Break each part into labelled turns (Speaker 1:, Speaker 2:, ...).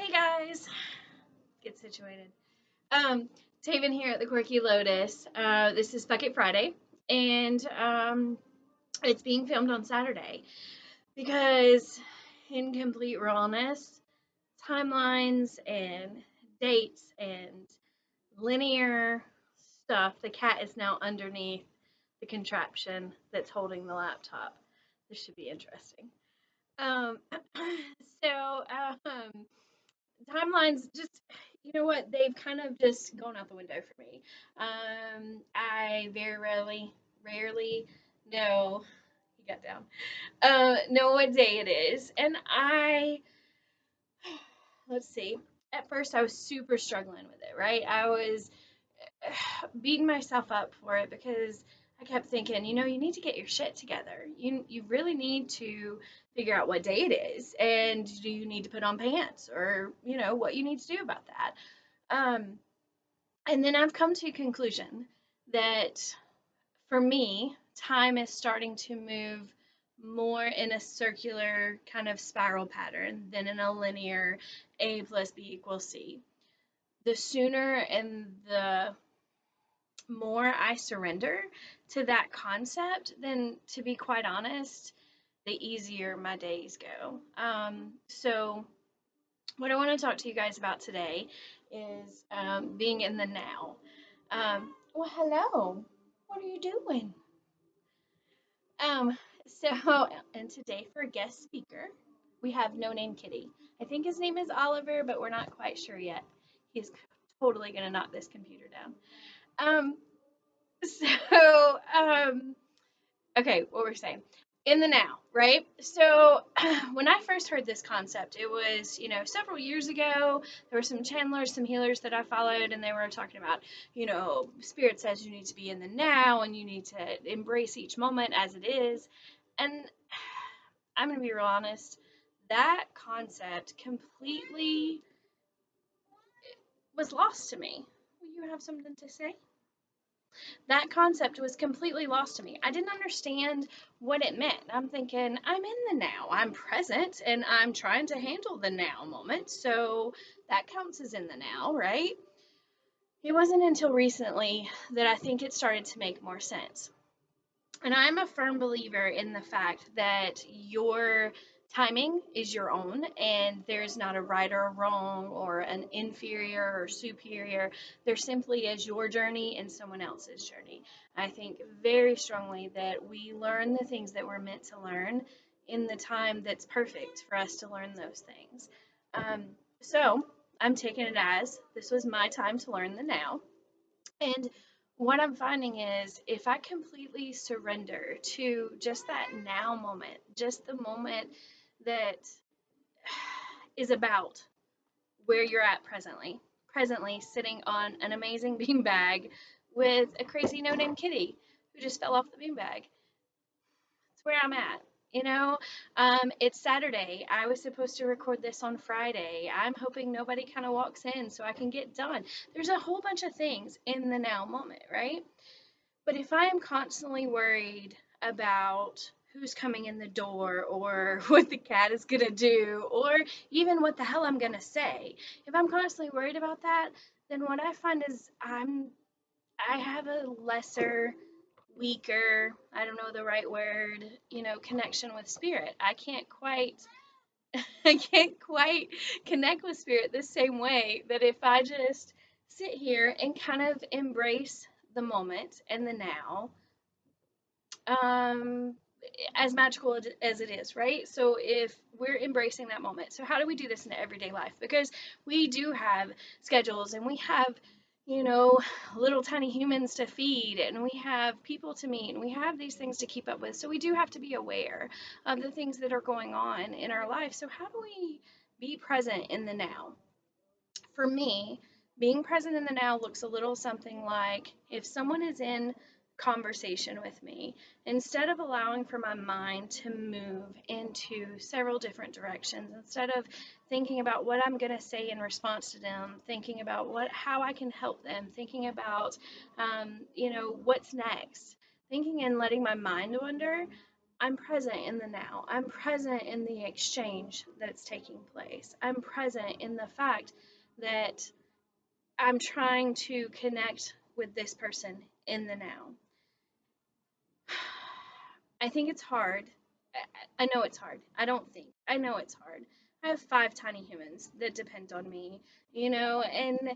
Speaker 1: Hey guys, get situated. Um, Taven here at the Quirky Lotus. This is Bucket Friday, and it's being filmed on Saturday because, in complete rawness, timelines and dates and linear stuff, the cat is now underneath the contraption that's holding the laptop. This should be interesting. Um, so, um, timelines just they've kind of just gone out the window for me. I very rarely know he got down know what day it is, and I let's see, at first I was super struggling with it, right? I was beating myself up for it because I kept thinking, you need to get your shit together. You really need to figure out what day it is, and do you need to put on pants, or what you need to do about that. Um, and then I've come to a conclusion that for me, time is starting to move more in a circular kind of spiral pattern than in a linear A plus B equals C. The sooner and the more I surrender to that concept, then to be quite honest, the easier my days go. So, what I want to talk to you guys about today is being in the now. Well, hello. What are you doing? Um, and today for guest speaker, we have No Name Kitty. I think his name is Oliver, but we're not quite sure yet. He's totally gonna knock this computer down. Um, so, okay, what we're saying in the now, right? So when I first heard this concept, it was, several years ago. There were some channelers, some healers that I followed, and they were talking about, spirit says you need to be in the now and you need to embrace each moment as it is. And I'm going to be real honest, that concept completely was lost to me. Will you have something to say? That concept was completely lost to me. I didn't understand what it meant. I'm thinking, I'm in the now, I'm present, and I'm trying to handle the now moment. So that counts as in the now, right? It wasn't until recently that I think it started to make more sense. And I'm a firm believer in the fact that your timing is your own, and there's not a right or a wrong or an inferior or superior. There simply is your journey and someone else's journey. I think very strongly that we learn the things that we're meant to learn in the time that's perfect for us to learn those things. So I'm taking it as this was my time to learn the now. And what I'm finding is if I completely surrender to just that now moment, just the moment that is about where you're at presently sitting on an amazing beanbag with a crazy no name kitty who just fell off the beanbag. That's where I'm at. It's Saturday. I was supposed to record this on Friday. I'm hoping nobody kind of walks in so I can get done. There's a whole bunch of things in the now moment, right? But if I am constantly worried about who's coming in the door or what the cat is going to do or even what the hell I'm going to say, if I'm constantly worried about that, then what I find is I have a lesser, weaker, I don't know the right word, connection with spirit. I can't quite connect with spirit the same way that if I just sit here and kind of embrace the moment and the now, um, as magical as it is, right? So if we're embracing that moment, so how do we do this in everyday life? Because we do have schedules and we have, you know, little tiny humans to feed and we have people to meet and we have these things to keep up with. So we do have to be aware of the things that are going on in our life. So how do we be present in the now? For me, being present in the now looks a little something like if someone is in conversation with me, instead of allowing for my mind to move into several different directions, instead of thinking about what I'm going to say in response to them, thinking about how I can help them, thinking about, what's next, thinking and letting my mind wander, I'm present in the now. I'm present in the exchange that's taking place. I'm present in the fact that I'm trying to connect with this person in the now. I think it's hard. I know it's hard. I don't think. I know it's hard. I have 5 tiny humans that depend on me, and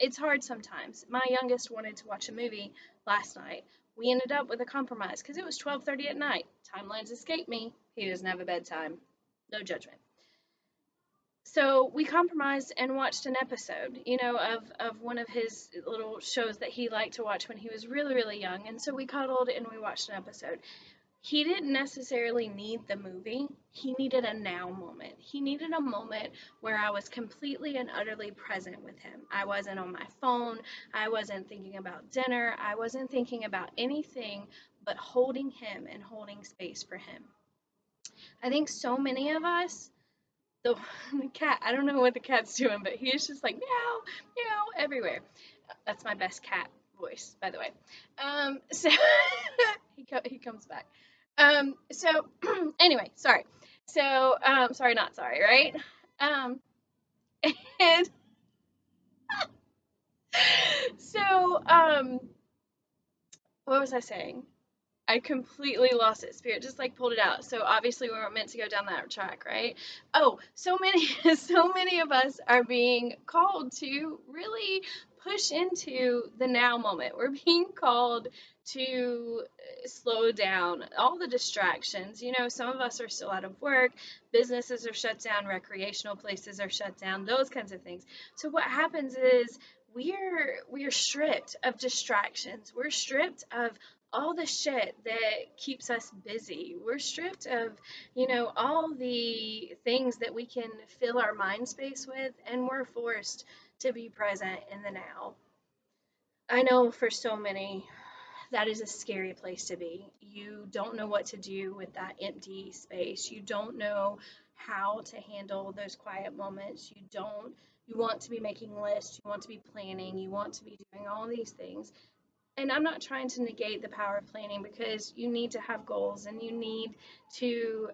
Speaker 1: it's hard sometimes. My youngest wanted to watch a movie last night. We ended up with a compromise because it was 12:30 at night. Timelines escape me. He doesn't have a bedtime. No judgment. So we compromised and watched an episode, of one of his little shows that he liked to watch when he was really, really young. And so we cuddled and we watched an episode. He didn't necessarily need the movie. He needed a now moment. He needed a moment where I was completely and utterly present with him. I wasn't on my phone. I wasn't thinking about dinner. I wasn't thinking about anything but holding him and holding space for him. I think so many of us, the, the cat, I don't know what the cat's doing, but he is just like meow, meow everywhere. That's my best cat voice, by the way. So he comes back. So anyway, sorry. So sorry, not sorry, right? Um, and so what was I saying? I completely lost it. Spirit just like pulled it out. So obviously we weren't meant to go down that track, right? Oh, so many, so many of us are being called to really push into the now moment. We're being called to slow down all the distractions. Some of us are still out of work, businesses are shut down, recreational places are shut down, those kinds of things. So what happens is we're stripped of distractions. We're stripped of all the shit that keeps us busy. We're stripped of, all the things that we can fill our mind space with, and we're forced to be present in the now. I know for so many, that is a scary place to be. You don't know what to do with that empty space. You don't know how to handle those quiet moments. You want to be making lists, you want to be planning, you want to be doing all these things. And I'm not trying to negate the power of planning, because you need to have goals and you need to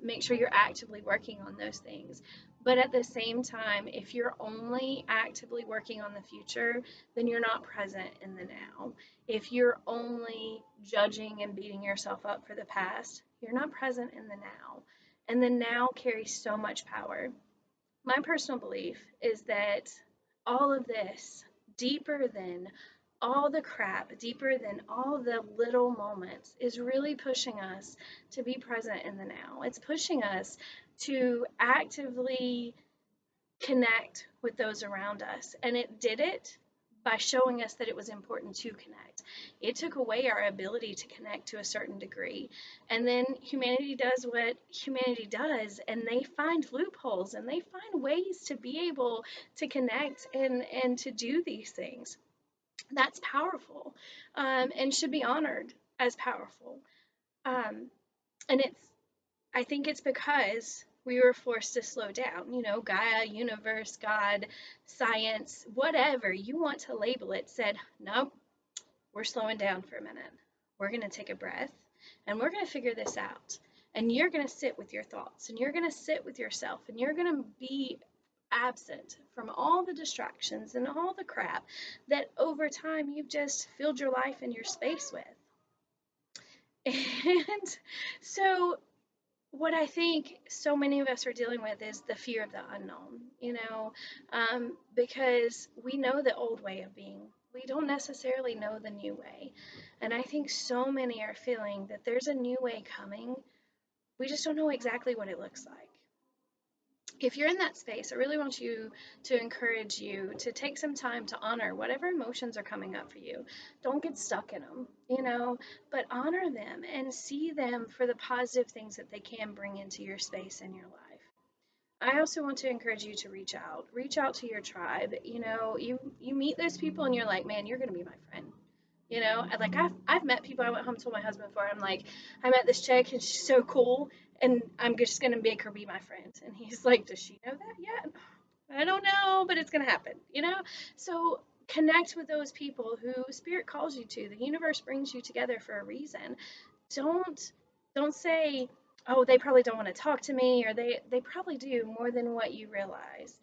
Speaker 1: make sure you're actively working on those things. But at the same time, if you're only actively working on the future, then you're not present in the now. If you're only judging and beating yourself up for the past, you're not present in the now. And the now carries so much power. My personal belief is that all of this, deeper than all the crap, deeper than all the little moments, is really pushing us to be present in the now. It's pushing us to actively connect with those around us. And it did it by showing us that it was important to connect. It took away our ability to connect to a certain degree. And then humanity does what humanity does, and they find loopholes and they find ways to be able to connect and to do these things. That's powerful, and should be honored as powerful. Um, and I think it's because we were forced to slow down. Gaia, universe, God, science, whatever you want to label it, said, nope, we're slowing down for a minute. We're going to take a breath and we're going to figure this out. And you're going to sit with your thoughts and you're going to sit with yourself and you're going to be absent from all the distractions and all the crap that over time you've just filled your life and your space with. And so what I think so many of us are dealing with is the fear of the unknown, because we know the old way of being. We don't necessarily know the new way. And I think so many are feeling that there's a new way coming. We just don't know exactly what it looks like. If you're in that space, I really want to encourage you to take some time to honor whatever emotions are coming up for you. Don't get stuck in them, but honor them and see them for the positive things that they can bring into your space and your life. I also want to encourage you to reach out. Reach out to your tribe. You meet those people and you're like, man, you're gonna be my friend. Like I've met people. I went home and told my husband before. I'm like, I met this chick and she's so cool, and I'm just gonna make her be my friend. And he's like, does she know that yet? I don't know, but it's gonna happen. So connect with those people who Spirit calls you to. The universe brings you together for a reason. don't say, oh, they probably don't want to talk to me, or they probably do more than what you realize.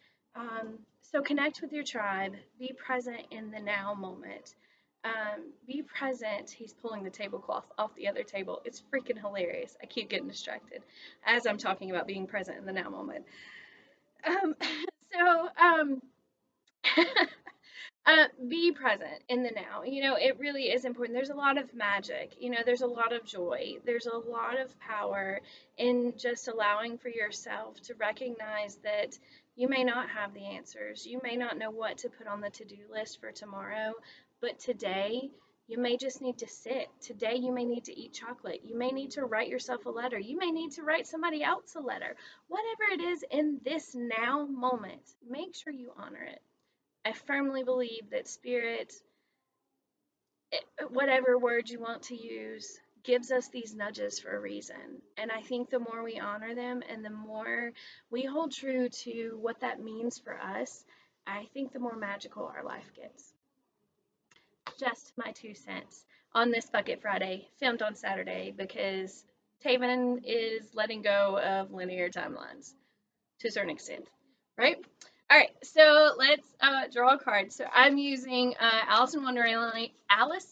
Speaker 1: So connect with your tribe. Be present in the now moment. Be present. He's pulling the tablecloth off the other table. It's freaking hilarious. I keep getting distracted as I'm talking about being present in the now moment. Um, so be present in the now. It really is important. There's a lot of magic. There's a lot of joy. There's a lot of power in just allowing for yourself to recognize that you may not have the answers. You may not know what to put on the to do list for tomorrow, but today, you may just need to sit. Today, you may need to eat chocolate. You may need to write yourself a letter. You may need to write somebody else a letter. Whatever it is in this now moment, make sure you honor it. I firmly believe that spirit, whatever word you want to use, gives us these nudges for a reason. And I think the more we honor them and the more we hold true to what that means for us, I think the more magical our life gets. Just my 2 cents on this Bucket Friday, filmed on Saturday, because Taven is letting go of linear timelines to a certain extent, right? All right, so let's draw a card. So I'm using Alice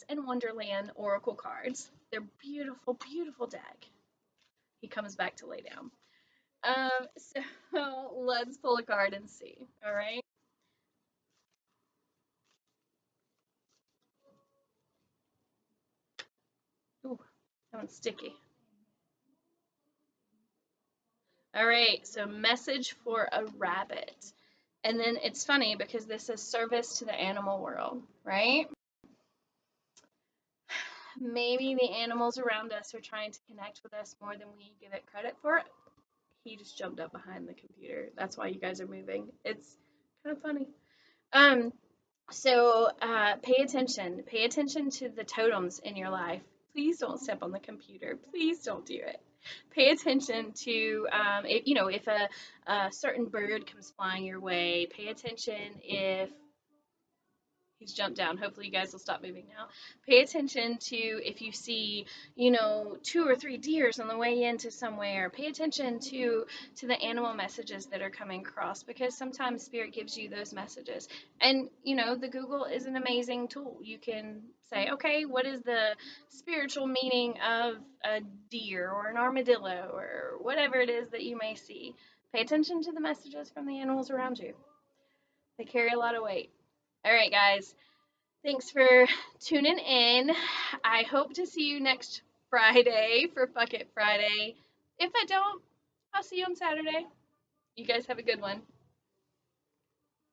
Speaker 1: in Wonderland Oracle cards. They're beautiful, beautiful deck. He comes back to lay down. So let's pull a card and see. All right. Ooh, that one's sticky. All right, so message for a rabbit. And then it's funny because this is service to the animal world, right? Maybe the animals around us are trying to connect with us more than we give it credit for. He just jumped up behind the computer. That's why you guys are moving. It's kind of funny. Um, so pay attention. Pay attention to the totems in your life. Please don't step on the computer. Please don't do it. Pay attention to, if a certain bird comes flying your way. Pay attention if he's jumped down. Hopefully, you guys will stop moving now. Pay attention to if you see, 2 or 3 deers on the way into somewhere. Pay attention to the animal messages that are coming across, because sometimes spirit gives you those messages. And the Google is an amazing tool. You can say, okay, what is the spiritual meaning of a deer or an armadillo or whatever it is that you may see. Pay attention to the messages from the animals around you. They carry a lot of weight. All right, guys. Thanks for tuning in. I hope to see you next Friday for Bucket Friday. If I don't, I'll see you on Saturday. You guys have a good one.